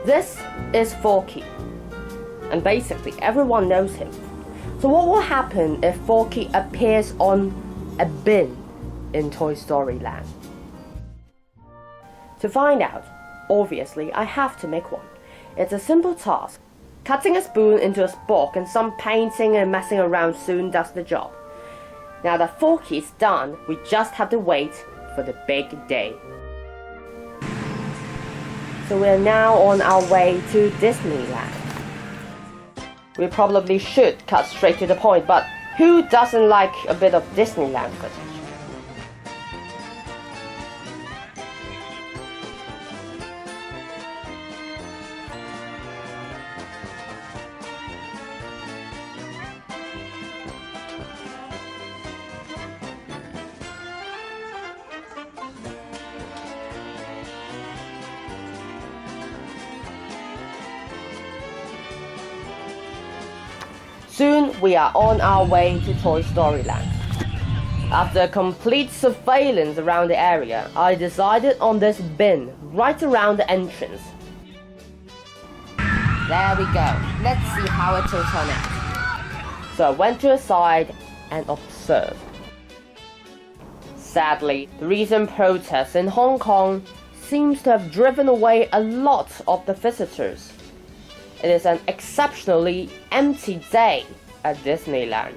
This is Forky, and basically everyone knows him. So what will happen if Forky appears on a bin in Toy Story Land? To find out, obviously I have to make one. It's a simple task. Cutting a spoon into a spork and some painting and messing around soon does the job. Now that Forky is done, we just have to wait for the big day. So we're now on our way to Disneyland. We probably should cut straight to the point, but who doesn't like a bit of Disneyland footage? Soon we are on our way to Toy Story Land. After a complete surveillance around the area, I decided on this bin right around the entrance. There we go. Let's see how it will turn out. So I went to the side and observed. Sadly, the recent protests in Hong Kong seems to have driven away a lot of the visitors. It is an exceptionally empty day at Disneyland.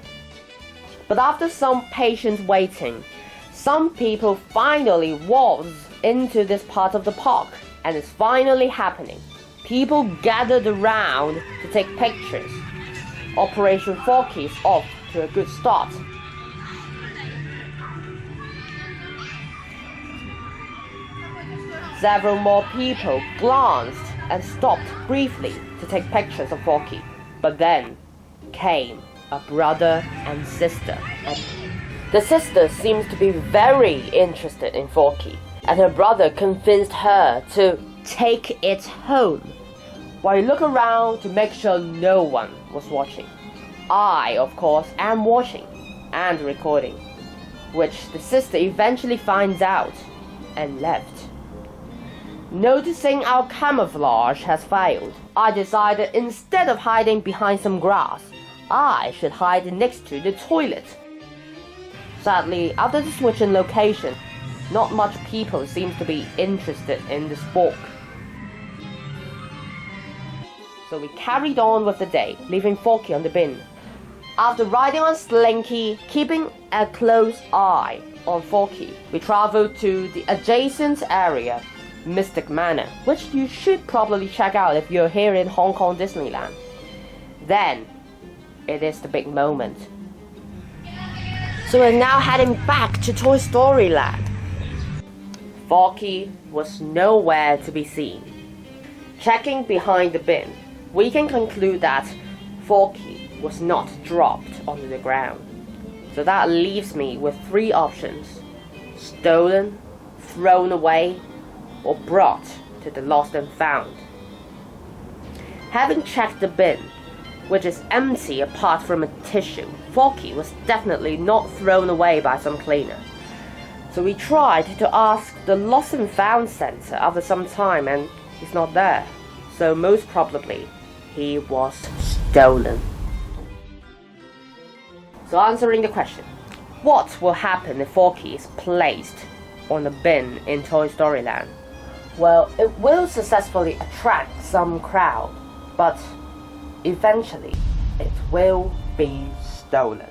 But after some patient waiting, some people finally waltzed into this part of the park, and it's finally happening. People gathered around to take pictures. Operation Forky is off to a good start. Several more people glanced and stopped briefly to take pictures of Forky. But then came a brother and sister. The sister seems to be very interested in Forky, and her brother convinced her to take it home. While you look around to make sure no one was watching. I, of course, am watching and recording, which the sister eventually finds out and left. Noticing our camouflage has failed, I decided instead of hiding behind some grass, I should hide next to the toilet. Sadly, after the switch in location, not much people seems to be interested in the spork. So we carried on with the day, leaving Forky on the bin. After riding on Slinky, keeping a close eye on Forky, we traveled to the adjacent area, Mystic Manor, which you should probably check out if you're here in Hong Kong Disneyland. Then, it is the big moment. So we're now heading back to Toy Story Land. Forky was nowhere to be seen. Checking behind the bin, we can conclude that Forky was not dropped onto the ground. So that leaves me with three options: stolen, thrown away, or brought to the lost and found. Having checked the bin, which is empty apart from a tissue, Forky was definitely not thrown away by some cleaner. So we tried to ask the Lost and Found Center after some time, and he's not there. So most probably, he was stolen. So answering the question, what will happen if Forky is placed on a bin in Toy Story Land? Well, it will successfully attract some crowd, but eventually it will be stolen.